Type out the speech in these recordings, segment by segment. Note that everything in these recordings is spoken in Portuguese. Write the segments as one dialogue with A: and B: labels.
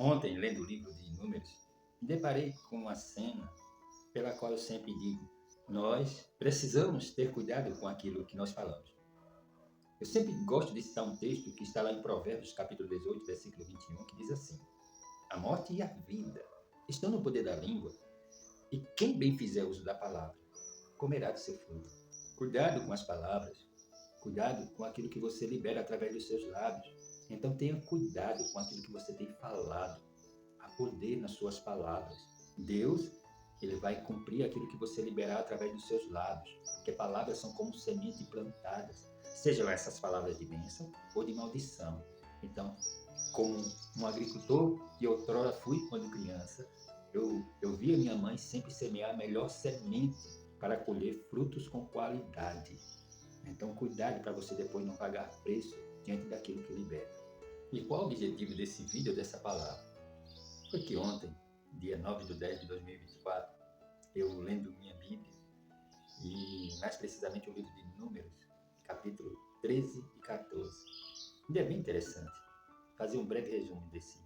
A: Ontem, lendo o livro de Números, me deparei com uma cena pela qual eu sempre digo: nós precisamos ter cuidado com aquilo que nós falamos. Eu sempre gosto de citar um texto que está lá em Provérbios, capítulo 18, versículo 21, que diz assim: a morte e a vida estão no poder da língua, e quem bem fizer uso da palavra comerá do seu fruto. Cuidado com as palavras, cuidado com aquilo que você libera através dos seus lábios. Então tenha cuidado com aquilo que você tem falado. Há poder nas suas palavras. Deus, ele vai cumprir aquilo que você liberar através dos seus lábios, porque palavras são como semente plantadas, sejam essas palavras de bênção ou de maldição. Então, como um agricultor que outrora fui quando criança, eu via minha mãe sempre semear a melhor semente para colher frutos com qualidade. Então, cuidado para você depois não pagar preço diante daquilo que libera. E qual o objetivo desse vídeo, dessa palavra? Foi que ontem, dia 9/10/2024, eu lendo minha Bíblia, e mais precisamente o livro de Números, capítulo 13 e 14. E é bem interessante fazer um breve resumo desse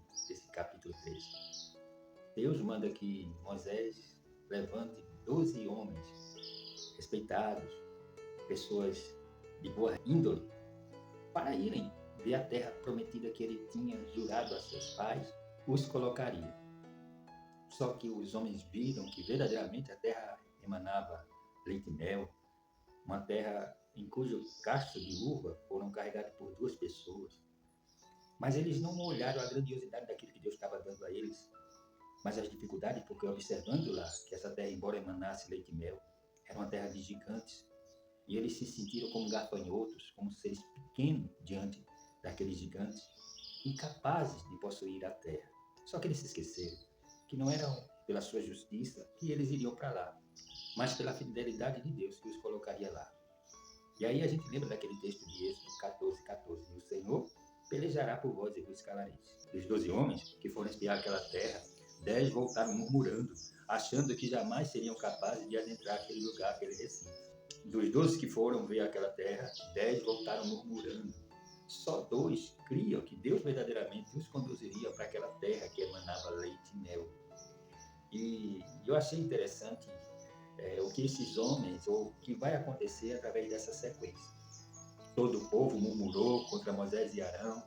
A: capítulo 13. Deus manda que Moisés levante 12 homens respeitados, pessoas de boa índole, para irem ver a terra prometida que ele tinha jurado a seus pais, os colocaria. Só que os homens viram que verdadeiramente a terra emanava leite e mel, uma terra em cujo cacho de uva foram carregados por 2 pessoas. Mas eles não olharam a grandiosidade daquilo que Deus estava dando a eles, mas as dificuldades, porque observando lá que essa terra, embora emanasse leite e mel, era uma terra de gigantes. E eles se sentiram como gafanhotos, como seres pequenos diante daqueles gigantes, incapazes de possuir a terra. Só que eles se esqueceram que não era pela sua justiça que eles iriam para lá, mas pela fidelidade de Deus que os colocaria lá. E aí a gente lembra daquele texto de Êxodo 14:14. E o Senhor pelejará por vós e vos calareis. Dos 12 homens que foram espiar aquela terra, 10 voltaram murmurando, achando que jamais seriam capazes de adentrar aquele lugar, aquele recinto. Dos 12 que foram ver aquela terra, 10 voltaram murmurando. Só 2 criam que Deus verdadeiramente os conduziria para aquela terra que emanava leite e mel. E eu achei interessante o que esses homens, ou o que vai acontecer através dessa sequência. Todo o povo murmurou contra Moisés e Arão,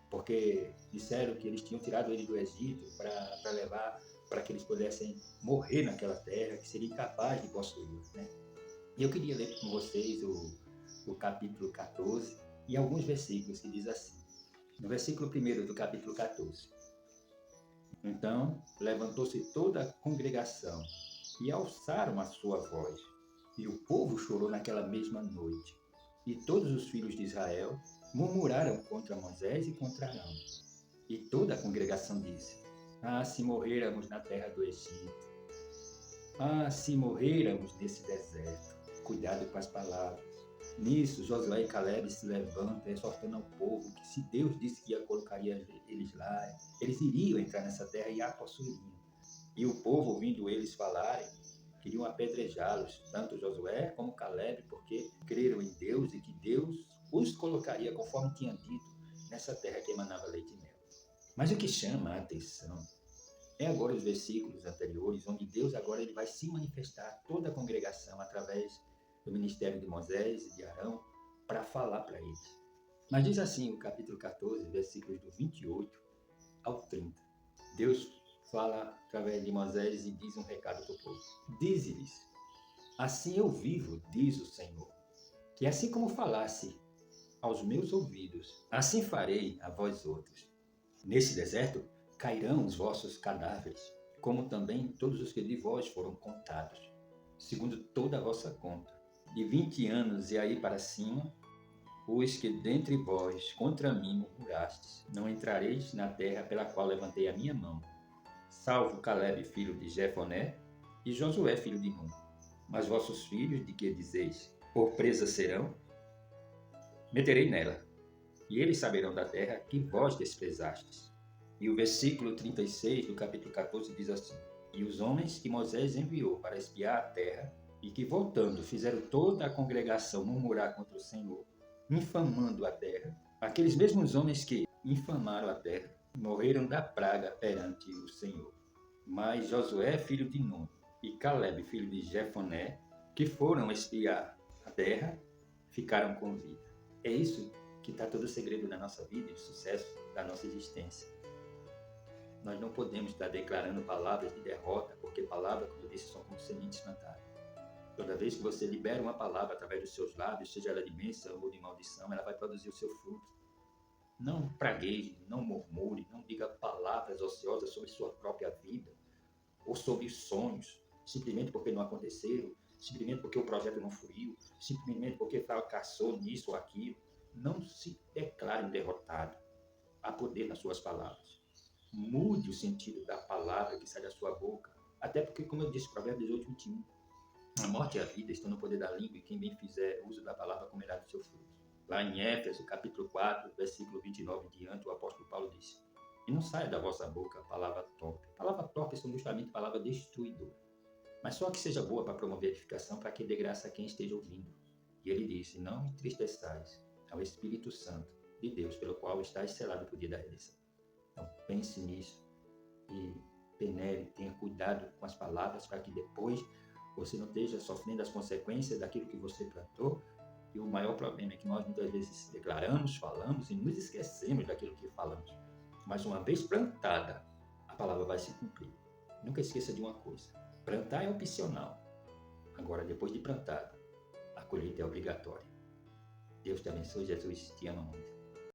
A: porque disseram que eles tinham tirado eles do Egito para levar, para que eles pudessem morrer naquela terra, que seria incapaz de possuir, né? E eu queria ler com vocês o capítulo 14 e alguns versículos que diz assim. No versículo 1 do capítulo 14. Então levantou-se toda a congregação e alçaram a sua voz. E o povo chorou naquela mesma noite. E todos os filhos de Israel murmuraram contra Moisés e contra Arão. E toda a congregação disse: ah, se morrêramos na terra do Egito! Ah, se morrêramos nesse deserto! Cuidado com as palavras. Nisso, Josué e Caleb se levantam, exortando ao povo que se Deus disse que colocaria eles lá, eles iriam entrar nessa terra e a possuiriam. E o povo, ouvindo eles falarem, queriam apedrejá-los, tanto Josué como Caleb, porque creram em Deus e que Deus os colocaria, conforme tinha dito, nessa terra que emanava leite e mel. Mas o que chama a atenção é agora os versículos anteriores, onde Deus agora ele vai se manifestar a toda a congregação através do ministério de Moisés e de Arão, para falar para eles. Mas diz assim o capítulo 14, versículos do 28 ao 30. Deus fala através de Moisés e diz um recado para o povo. Diz-lhes: assim eu vivo, diz o Senhor, que assim como falasse aos meus ouvidos, assim farei a vós outros. Nesse deserto cairão os vossos cadáveres, como também todos os que de vós foram contados, segundo toda a vossa conta. De 20 anos e aí para cima, os que dentre vós contra mim murmurastes, não entrareis na terra pela qual levantei a minha mão, salvo Caleb, filho de Jefoné, e Josué, filho de Nun. Mas vossos filhos, de que dizeis, por presa serão, meterei nela, e eles saberão da terra que vós desprezastes. E o versículo 36 do capítulo 14 diz assim: e os homens que Moisés enviou para espiar a terra, e que voltando fizeram toda a congregação murmurar contra o Senhor, infamando a terra, aqueles mesmos homens que infamaram a terra, morreram da praga perante o Senhor. Mas Josué, filho de Nun, e Caleb, filho de Jefoné, que foram espiar a terra, ficaram com vida. É isso que está todo o segredo da nossa vida e o sucesso da nossa existência. Nós não podemos estar declarando palavras de derrota, porque palavras, como eu disse, são como sementes plantadas. Toda vez que você libera uma palavra através dos seus lábios, seja ela de bênção ou de maldição, ela vai produzir o seu fruto. Não pragueje, não murmure, não diga palavras ociosas sobre sua própria vida ou sobre sonhos, simplesmente porque não aconteceram, simplesmente porque o projeto não fluiu, simplesmente porque fracassou nisso ou aquilo. Não se declare um derrotado. Há poder nas suas palavras. Mude o sentido da palavra que sai da sua boca. Até porque, como eu disse, Provérbios 18, 21, a morte e a vida estão no poder da língua, e quem bem fizer uso da palavra comerá do seu fruto. Lá em Éfeso, capítulo 4, versículo 29 em diante, o apóstolo Paulo disse: E não saia da vossa boca a palavra torpe. Palavra torpe são justamente palavras destruidoras. Mas só que seja boa para promover edificação, para que dê graça a quem esteja ouvindo. E ele disse: Não entristeçais ao Espírito Santo de Deus, pelo qual estáis selado para o dia da redenção. Então pense nisso e penere, tenha cuidado com as palavras, para que depois você não esteja sofrendo as consequências daquilo que você plantou. E o maior problema é que nós muitas vezes declaramos, falamos e nos esquecemos daquilo que falamos. Mas uma vez plantada, a palavra vai se cumprir. Nunca esqueça de uma coisa: plantar é opcional. Agora, depois de plantado, a colheita é obrigatória. Deus te abençoe, Jesus te ama muito.